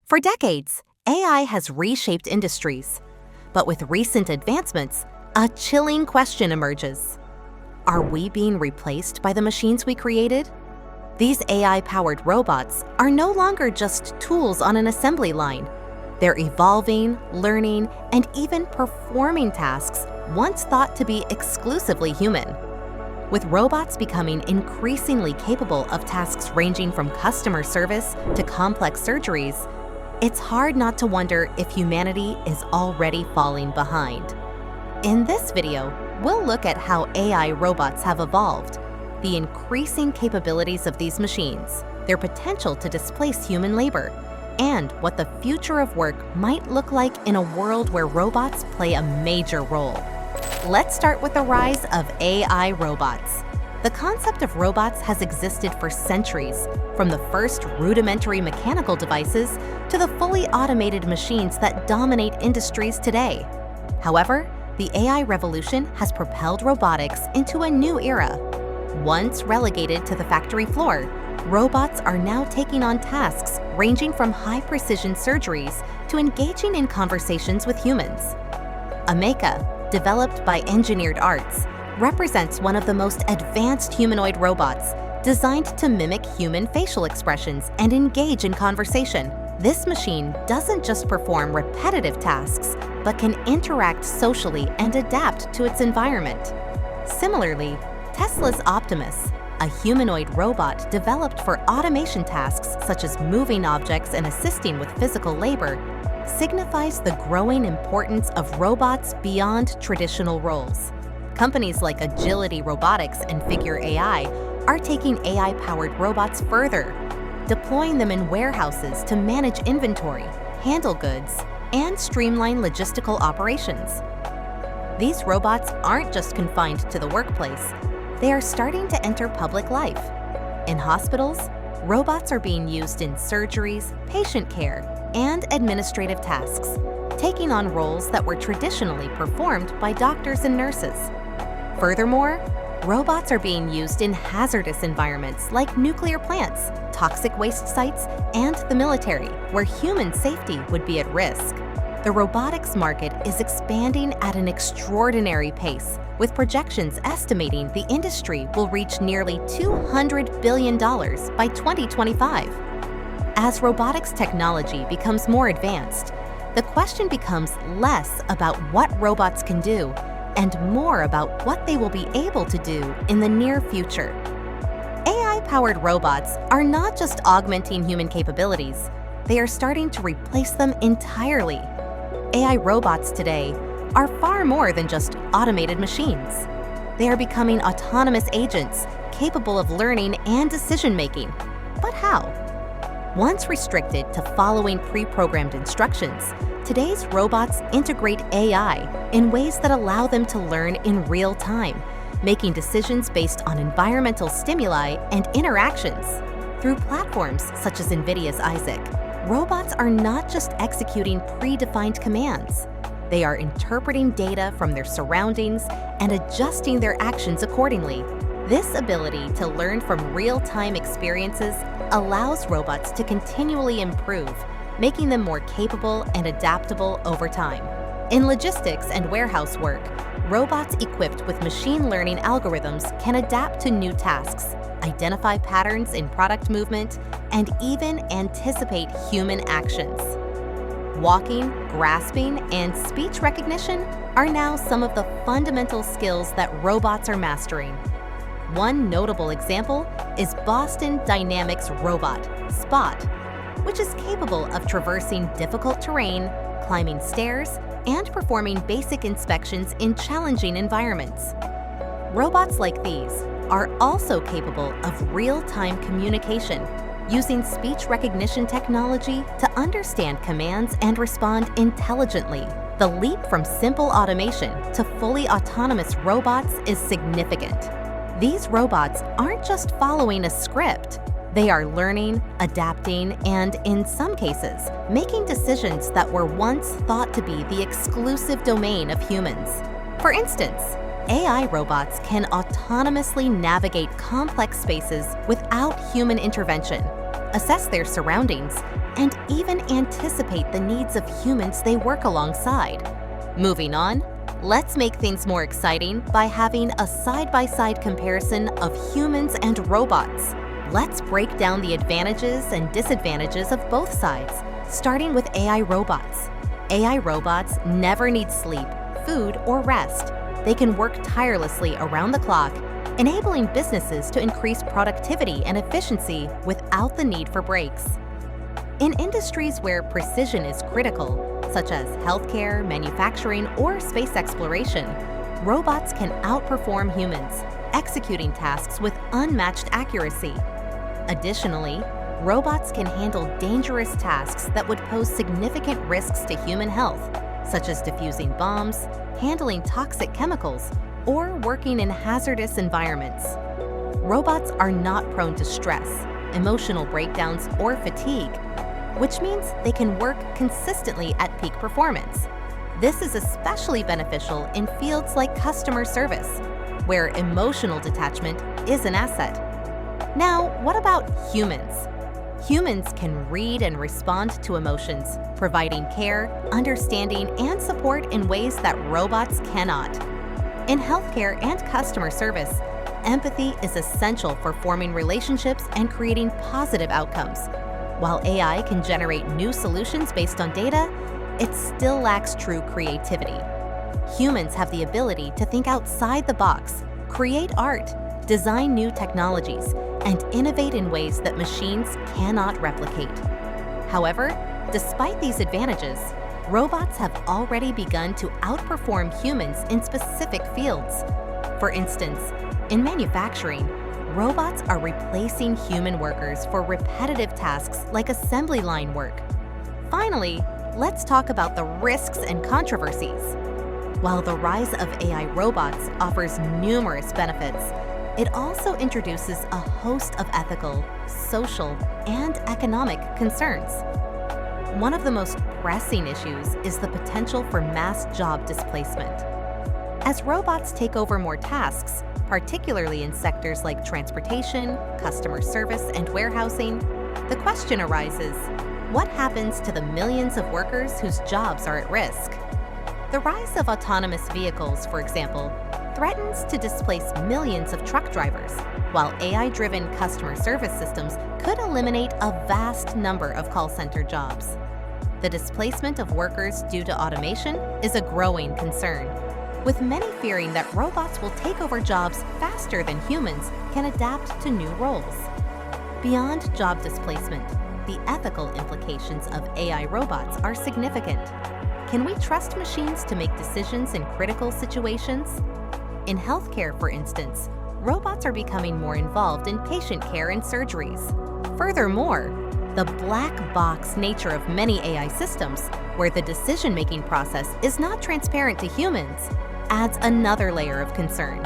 For decades, AI has reshaped industries. But with recent advancements, a chilling question emerges. Are we being replaced by the machines we created? These AI-powered robots are no longer just tools on an assembly line. They're evolving, learning, and even performing tasks once thought to be exclusively human. With robots becoming increasingly capable of tasks ranging from customer service to complex surgeries, it's hard not to wonder if humanity is already falling behind. In this video, we'll look at how AI robots have evolved, the increasing capabilities of these machines, their potential to displace human labor, and what the future of work might look like in a world where robots play a major role. Let's start with the rise of AI robots. The concept of robots has existed for centuries, from the first rudimentary mechanical devices to the fully automated machines that dominate industries today. However, the AI revolution has propelled robotics into a new era. Once relegated to the factory floor, robots are now taking on tasks ranging from high-precision surgeries to engaging in conversations with humans. Ameca, developed by Engineered Arts, represents one of the most advanced humanoid robots designed to mimic human facial expressions and engage in conversation. This machine doesn't just perform repetitive tasks, but can interact socially and adapt to its environment. Similarly, Tesla's Optimus, a humanoid robot developed for automation tasks such as moving objects and assisting with physical labor, signifies the growing importance of robots beyond traditional roles. Companies like Agility Robotics and Figure AI are taking AI-powered robots further, deploying them in warehouses to manage inventory, handle goods, and streamline logistical operations. These robots aren't just confined to the workplace. They are starting to enter public life. In hospitals, robots are being used in surgeries, patient care, and administrative tasks, taking on roles that were traditionally performed by doctors and nurses. Furthermore, robots are being used in hazardous environments like nuclear plants, toxic waste sites, and the military, where human safety would be at risk. The robotics market is expanding at an extraordinary pace, with projections estimating the industry will reach nearly $200 billion by 2025. As robotics technology becomes more advanced, the question becomes less about what robots can do and more about what they will be able to do in the near future. AI-powered robots are not just augmenting human capabilities, they are starting to replace them entirely. AI robots today are far more than just automated machines. They are becoming autonomous agents capable of learning and decision-making. But how? Once restricted to following pre-programmed instructions, today's robots integrate AI in ways that allow them to learn in real time, making decisions based on environmental stimuli and interactions. Through platforms such as NVIDIA's Isaac, robots are not just executing predefined commands. They are interpreting data from their surroundings and adjusting their actions accordingly. This ability to learn from real-time experiences allows robots to continually improve, making them more capable and adaptable over time. In logistics and warehouse work, robots equipped with machine learning algorithms can adapt to new tasks, identify patterns in product movement, and even anticipate human actions. Walking, grasping, and speech recognition are now some of the fundamental skills that robots are mastering. One notable example is Boston Dynamics robot, Spot, which is capable of traversing difficult terrain, climbing stairs, and performing basic inspections in challenging environments. Robots like these are also capable of real-time communication, using speech recognition technology to understand commands and respond intelligently. The leap from simple automation to fully autonomous robots is significant. These robots aren't just following a script. They are learning, adapting, and, in some cases, making decisions that were once thought to be the exclusive domain of humans. For instance, AI robots can autonomously navigate complex spaces without human intervention, assess their surroundings, and even anticipate the needs of humans they work alongside. Moving on, let's make things more exciting by having a side-by-side comparison of humans and robots. Let's break down the advantages and disadvantages of both sides, starting with AI robots. AI robots never need sleep, food, or rest. They can work tirelessly around the clock, enabling businesses to increase productivity and efficiency without the need for breaks. In industries where precision is critical, such as healthcare, manufacturing, or space exploration, robots can outperform humans, executing tasks with unmatched accuracy. Additionally, robots can handle dangerous tasks that would pose significant risks to human health, such as defusing bombs, handling toxic chemicals, or working in hazardous environments. Robots are not prone to stress, emotional breakdowns, or fatigue, which means they can work consistently at peak performance. This is especially beneficial in fields like customer service, where emotional detachment is an asset. Now, what about humans? Humans can read and respond to emotions, providing care, understanding, and support in ways that robots cannot. In healthcare and customer service, empathy is essential for forming relationships and creating positive outcomes. While AI can generate new solutions based on data, it still lacks true creativity. Humans have the ability to think outside the box, create art, design new technologies, and innovate in ways that machines cannot replicate. However, despite these advantages, robots have already begun to outperform humans in specific fields. For instance, in manufacturing, robots are replacing human workers for repetitive tasks like assembly line work. Finally, let's talk about the risks and controversies. While the rise of AI robots offers numerous benefits, it also introduces a host of ethical, social, and economic concerns. One of the most pressing issues is the potential for mass job displacement. As robots take over more tasks, particularly in sectors like transportation, customer service, and warehousing, the question arises, what happens to the millions of workers whose jobs are at risk? The rise of autonomous vehicles, for example, threatens to displace millions of truck drivers, while AI-driven customer service systems could eliminate a vast number of call center jobs. The displacement of workers due to automation is a growing concern, with many fearing that robots will take over jobs faster than humans can adapt to new roles. Beyond job displacement, the ethical implications of AI robots are significant. Can we trust machines to make decisions in critical situations? In healthcare, for instance, robots are becoming more involved in patient care and surgeries. Furthermore, the black box nature of many AI systems, where the decision-making process is not transparent to humans, adds another layer of concern.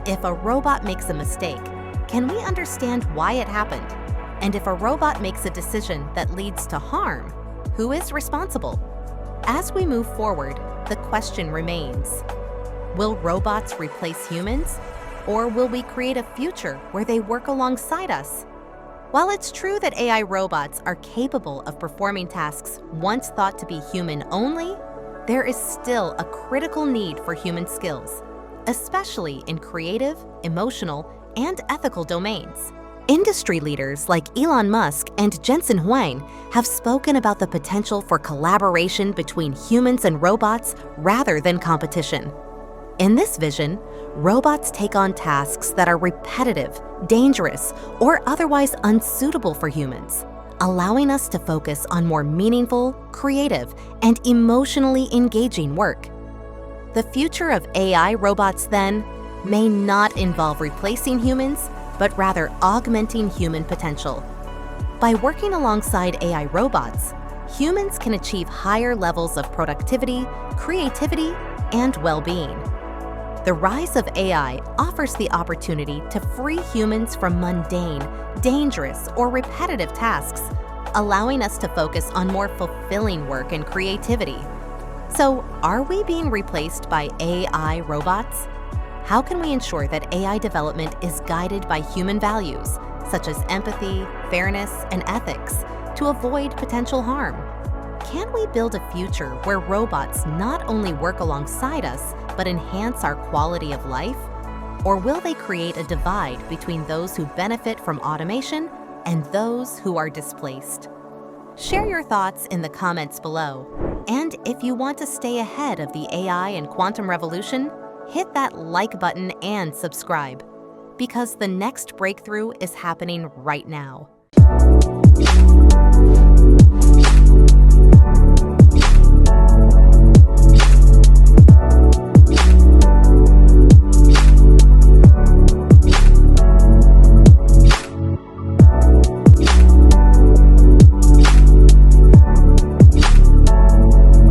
If a robot makes a mistake, can we understand why it happened? And if a robot makes a decision that leads to harm, who is responsible? As we move forward, the question remains: will robots replace humans, or will we create a future where they work alongside us? While it's true that AI robots are capable of performing tasks once thought to be human only, there is still a critical need for human skills, especially in creative, emotional, and ethical domains. Industry leaders like Elon Musk and Jensen Huang have spoken about the potential for collaboration between humans and robots rather than competition. In this vision, robots take on tasks that are repetitive, dangerous, or otherwise unsuitable for humans, allowing us to focus on more meaningful, creative, and emotionally engaging work. The future of AI robots, then, may not involve replacing humans, but rather augmenting human potential. By working alongside AI robots, humans can achieve higher levels of productivity, creativity, and well-being. The rise of AI offers the opportunity to free humans from mundane, dangerous, or repetitive tasks, allowing us to focus on more fulfilling work and creativity. So, are we being replaced by AI robots? How can we ensure that AI development is guided by human values, such as empathy, fairness, and ethics, to avoid potential harm? Can we build a future where robots not only work alongside us, but enhance our quality of life? Or will they create a divide between those who benefit from automation and those who are displaced? Share your thoughts in the comments below. And if you want to stay ahead of the AI and quantum revolution, hit that like button and subscribe, because the next breakthrough is happening right now.